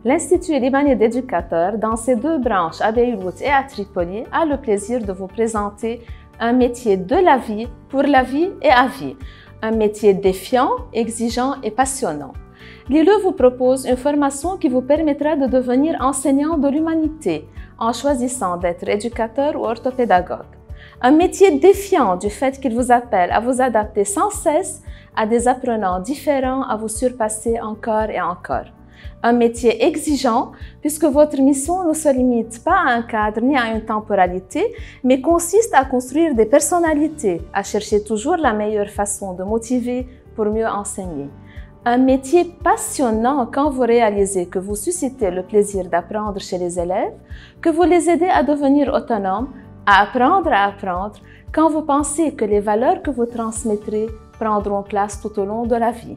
L'Institut libanais d'éducateurs, dans ses deux branches à Beyrouth et à Tripoli, a le plaisir de vous présenter un métier de la vie, pour la vie et à vie. Un métier défiant, exigeant et passionnant. L'ILE vous propose une formation qui vous permettra de devenir enseignant de l'humanité en choisissant d'être éducateur ou orthopédagogue. Un métier défiant du fait qu'il vous appelle à vous adapter sans cesse à des apprenants différents, à vous surpasser encore et encore. Un métier exigeant puisque votre mission ne se limite pas à un cadre ni à une temporalité, mais consiste à construire des personnalités, à chercher toujours la meilleure façon de motiver pour mieux enseigner. Un métier passionnant quand vous réalisez que vous suscitez le plaisir d'apprendre chez les élèves, que vous les aidez à devenir autonomes, à apprendre, quand vous pensez que les valeurs que vous transmettrez prendront place tout au long de la vie.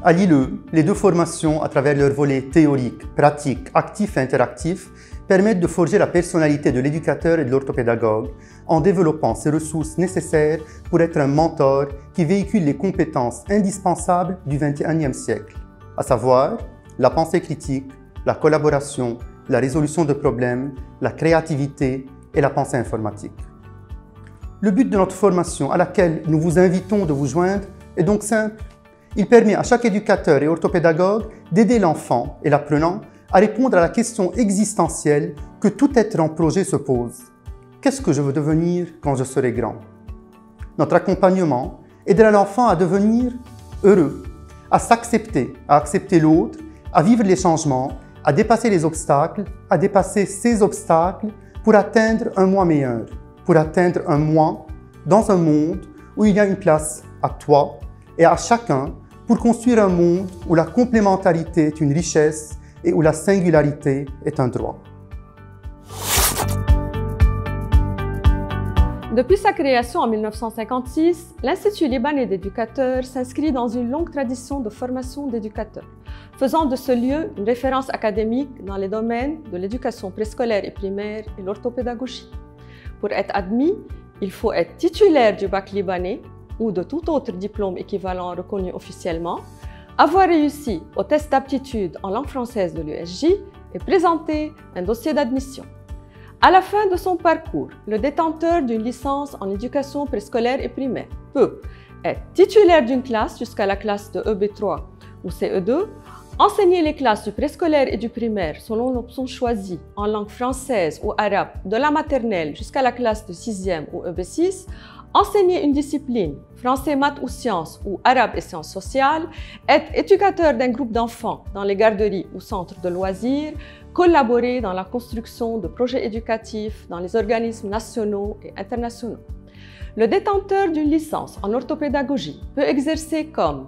À l'ILE, les deux formations, à travers leurs volets théoriques, pratiques, actifs et interactifs, permettent de forger la personnalité de l'éducateur et de l'orthopédagogue en développant ces ressources nécessaires pour être un mentor qui véhicule les compétences indispensables du XXIe siècle, à savoir la pensée critique, la collaboration, la résolution de problèmes, la créativité et la pensée informatique. Le but de notre formation à laquelle nous vous invitons de vous joindre est donc simple. Il permet à chaque éducateur et orthopédagogue d'aider l'enfant et l'apprenant à répondre à la question existentielle que tout être en projet se pose. Qu'est-ce que je veux devenir quand je serai grand? Notre accompagnement aidera l'enfant à devenir heureux, à s'accepter, à accepter l'autre, à vivre les changements, à dépasser les obstacles, à dépasser ces obstacles pour atteindre un moi meilleur, pour atteindre un moi dans un monde où il y a une place à toi et à chacun pour construire un monde où la complémentarité est une richesse et où la singularité est un droit. Depuis sa création en 1956, l'Institut libanais d'éducateurs s'inscrit dans une longue tradition de formation d'éducateurs, faisant de ce lieu une référence académique dans les domaines de l'éducation préscolaire et primaire et l'orthopédagogie. Pour être admis, il faut être titulaire du bac libanais ou de tout autre diplôme équivalent reconnu officiellement, avoir réussi au test d'aptitude en langue française de l'USJ et présenter un dossier d'admission. À la fin de son parcours, le détenteur d'une licence en éducation préscolaire et primaire peut être titulaire d'une classe jusqu'à la classe de EB3 ou CE2, enseigner les classes du préscolaire et du primaire selon l'option choisie en langue française ou arabe de la maternelle jusqu'à la classe de 6e ou EB6, enseigner une discipline, français, maths ou sciences ou arabe et sciences sociales, être éducateur d'un groupe d'enfants dans les garderies ou centres de loisirs, collaborer dans la construction de projets éducatifs dans les organismes nationaux et internationaux. Le détenteur d'une licence en orthopédagogie peut exercer comme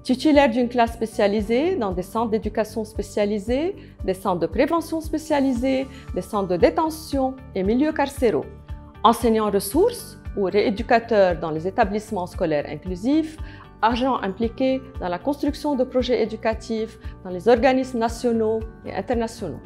titulaire d'une classe spécialisée dans des centres d'éducation spécialisés, des centres de prévention spécialisés, des centres de détention et milieux carcéraux, enseignant ressources ou rééducateur dans les établissements scolaires inclusifs, agent impliqué dans la construction de projets éducatifs dans les organismes nationaux et internationaux.